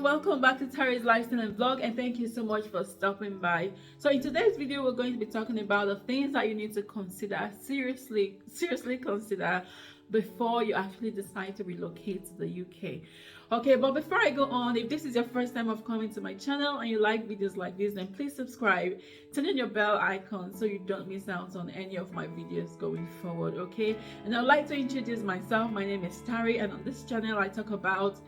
welcome back to Tari's Lifestyle and Vlog, and thank you so much for stopping by. So in today's video, we're going to be talking about the things that you need to consider, seriously consider before you actually decide to relocate to the UK. Okay, but before I go on, if this is your first time of coming to my channel and you like videos like this, then please subscribe, turn on your bell icon so you don't miss out on any of my videos going forward. Okay, and I'd like to introduce myself. My name is Tari, and on this channel I talk about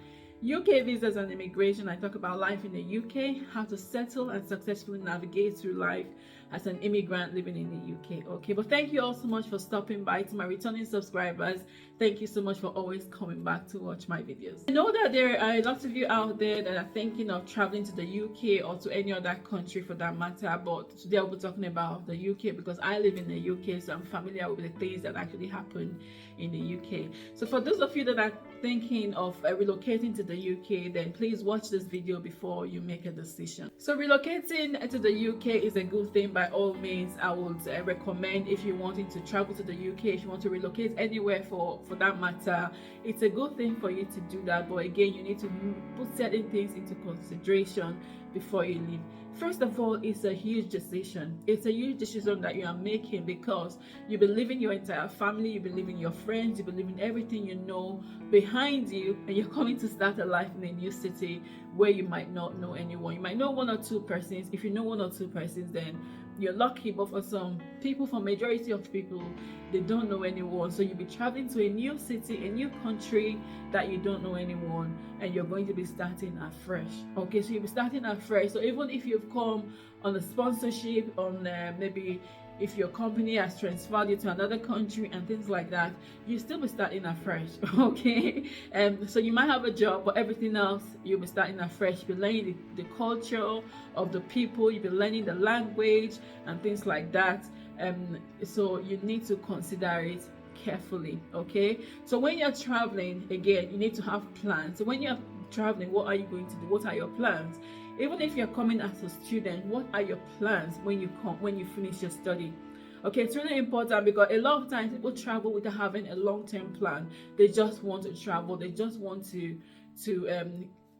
UK visas and immigration. I talk about life in the UK, how to settle and successfully navigate through life as an immigrant living in the UK. Okay, but thank you all so much for stopping by. To my returning subscribers, thank you so much for always coming back to watch my videos. I know that there are lots of you out there that are thinking of traveling to the UK or to any other country for that matter, but today I'll be talking about the UK because I live in the UK, so I'm familiar with the things that actually happen in the UK. So for those of you that are thinking of relocating to the UK, then please watch this video before you make a decision. So relocating to the UK is a good thing. By all means, I would recommend, if you're wanting to travel to the UK, if you want to relocate anywhere for that matter, it's a good thing for you to do that. But again, you need to put certain things into consideration before you leave. First of all, it's a huge decision. It's a huge decision that you are making because you'll be leaving your entire family, you'll be leaving your friends, you'll be leaving everything you know behind you, and you're coming to start a life in a new city where you might not know anyone. You might know one or two persons. If you know one or two persons, then you're lucky, but for some people, for majority of people, they don't know anyone. So you'll be traveling to a new city, a new country that you don't know anyone, and you're going to be starting afresh. Okay, so you'll be starting afresh. So even if you've come on a sponsorship, on maybe if your company has transferred you to another country and things like that, you still be starting afresh. Okay, so you might have a job, but everything else you'll be starting afresh. You'll be learning the culture of the people, you'll be learning the language and things like that. So you need to consider it carefully. Okay, so when you're traveling, again, you need to have plans. So when you're traveling, what are you going to do? What are your plans? Even if you're coming as a student, what are your plans when you finish your study? Okay, it's really important because a lot of times people travel without having a long-term plan. They just want to travel. They just want to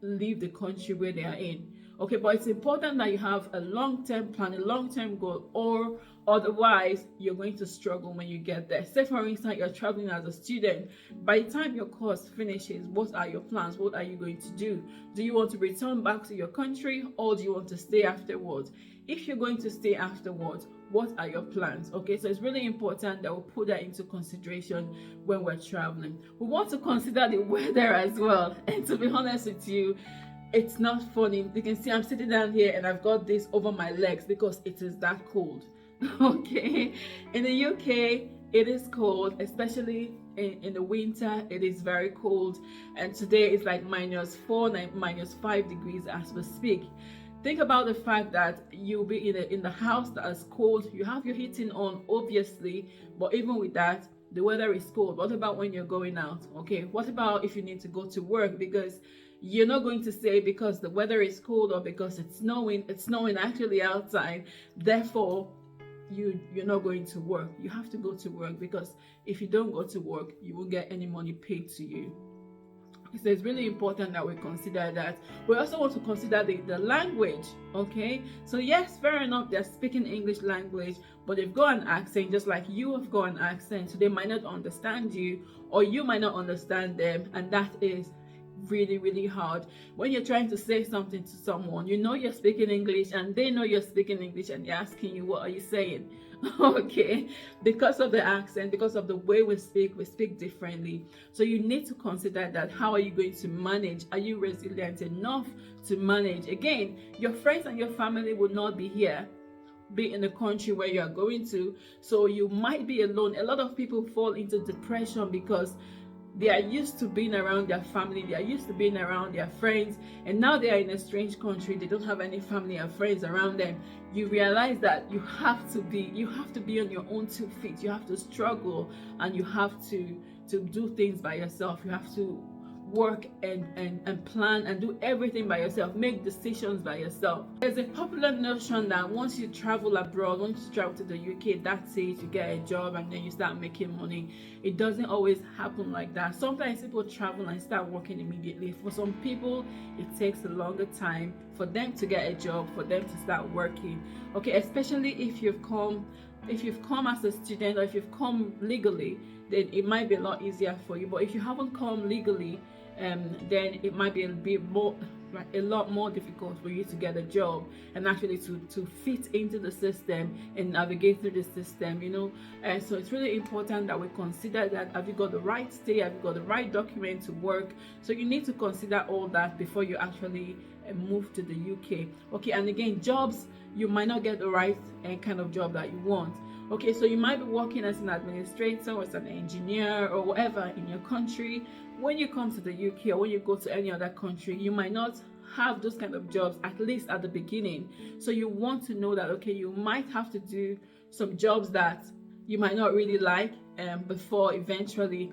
leave the country where they are in. Okay, but it's important that you have a long-term plan, a long-term goal, or otherwise you're going to struggle when you get there. Say for instance, you're traveling as a student. By the time your course finishes, what are your plans? What are you going to do? Do you want to return back to your country, or do you want to stay afterwards? If you're going to stay afterwards, what are your plans? Okay, so it's really important that we put that into consideration when we're traveling. We want to consider the weather as well, and to be honest with you, it's not funny. You can see I'm sitting down here and I've got this over my legs because it is that cold. Okay, in the UK it is cold, especially in the winter. It is very cold, and today it's like -4, -5 degrees as we speak. Think about the fact that you'll be in the house that is cold. You have your heating on, obviously, but even with that, the weather is cold. What about when you're going out? Okay, what about if you need to go to work? Because you're not going to say because the weather is cold or because it's snowing actually outside, therefore you're not going to work. You have to go to work, because if you don't go to work, you won't get any money paid to you. So it's really important that we consider that. We also want to consider the language. Okay, so yes, fair enough, they're speaking English language, but they've got an accent just like you have got an accent, so they might not understand you, or you might not understand them, and that is really hard when you're trying to say something to someone. You know you're speaking English and they know you're speaking English, and they're asking you, what are you saying? Okay, because of the accent, because of the way we speak differently. So you need to consider that. How are you going to manage? Are you resilient enough to manage? Again, your friends and your family will not be here, be in the country where you are going to, so you might be alone. A lot of people fall into depression because they are used to being around their family, they are used to being around their friends, and now they are in a strange country. They don't have any family and friends around them. You realize that you have to be on your own 2 feet. You have to struggle, and you have to do things by yourself. You have to work and plan and do everything by yourself, make decisions by yourself. There's a popular notion that once you travel abroad, once you travel to the UK, that's it, you get a job and then you start making money. It doesn't always happen like that. Sometimes people travel and start working immediately. For some people, it takes a longer time for them to get a job, for them to start working. Okay, especially if you've come as a student, or if you've come legally, then it might be a lot easier for you. But if you haven't come legally, then it might be a lot more difficult for you to get a job and actually to fit into the system and navigate through the system, and so it's really important that we consider that. Have you got the right stay? Have you got the right document to work? So you need to consider all that before you actually move to the UK. Okay, and again, jobs, you might not get the right kind of job that you want. Okay, so you might be working as an administrator or as an engineer or whatever in your country. When you come to the UK or when you go to any other country, you might not have those kind of jobs, at least at the beginning. So you want to know that, okay, you might have to do some jobs that you might not really like before eventually,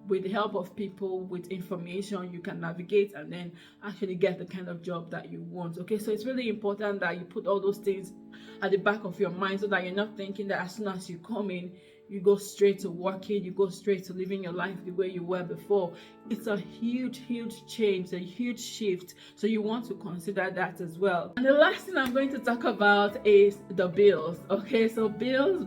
with the help of people, with information, you can navigate and then actually get the kind of job that you want. Okay, so it's really important that you put all those things at the back of your mind, so that you're not thinking that as soon as you come in, you go straight to working, you go straight to living your life the way you were before. It's a huge change, a huge shift. So you want to consider that as well. And the last thing I'm going to talk about is the bills. Okay, so bills.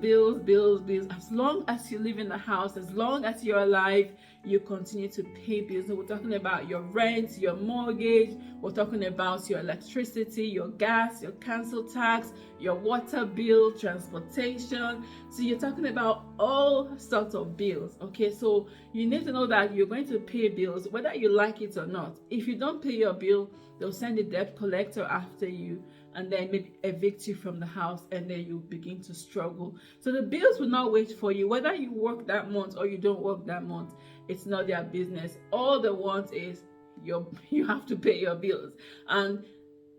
As long as you live in the house, as long as you're alive, you continue to pay bills. So we're talking about your rent, your mortgage, we're talking about your electricity, your gas, your council tax, your water bill, transportation. So you're talking about all sorts of bills. Okay, so you need to know that you're going to pay bills whether you like it or not. If you don't pay your bill, they'll send a debt collector after you and then maybe evict you from the house, and then you begin to struggle. So the bills will not wait for you. Whether you work that month or you don't work that month, it's not their business. All they want is you have to pay your bills. And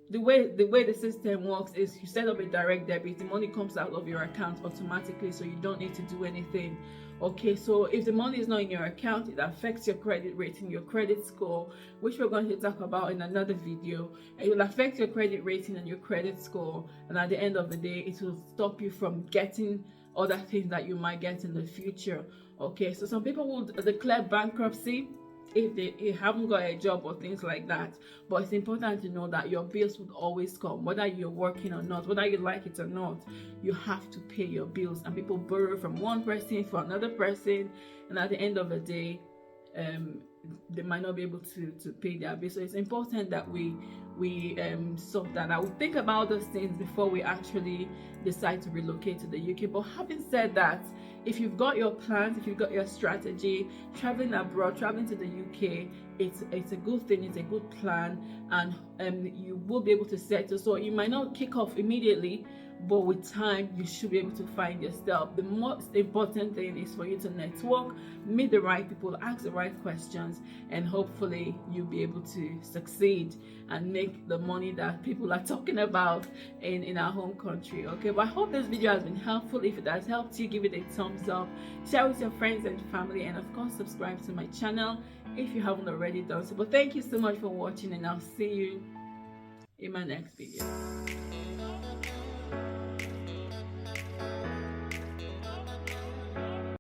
the way the system works is you set up a direct debit, the money comes out of your account automatically, so you don't need to do anything. Okay, so if the money is not in your account, it affects your credit rating, your credit score, which we're going to talk about in another video. It will affect your credit rating and your credit score, and at the end of the day, it will stop you from getting other things that you might get in the future. Okay, so some people will declare bankruptcy if they haven't got a job or things like that. But it's important to know that your bills would always come, whether you're working or not, whether you like it or not. You have to pay your bills, and people borrow from one person for another person, and at the end of the day, they might not be able to pay their bills. So it's important that we sort that out. We think about those things before we actually decide to relocate to the UK. But having said that, if you've got your plans, if you've got your strategy, traveling abroad, traveling to the UK, it's a good thing, it's a good plan, and you will be able to settle. So you might not kick off immediately, but with time you should be able to find yourself. The most important thing is for you to network, meet the right people, ask the right questions, and hopefully you'll be able to succeed and make the money that people are talking about in our home country. Okay, but I hope this video has been helpful. If it has helped you, give it a thumbs up, share with your friends and family, and of course subscribe to my channel if you haven't already done so. But thank you so much for watching, and I'll see you in my next video.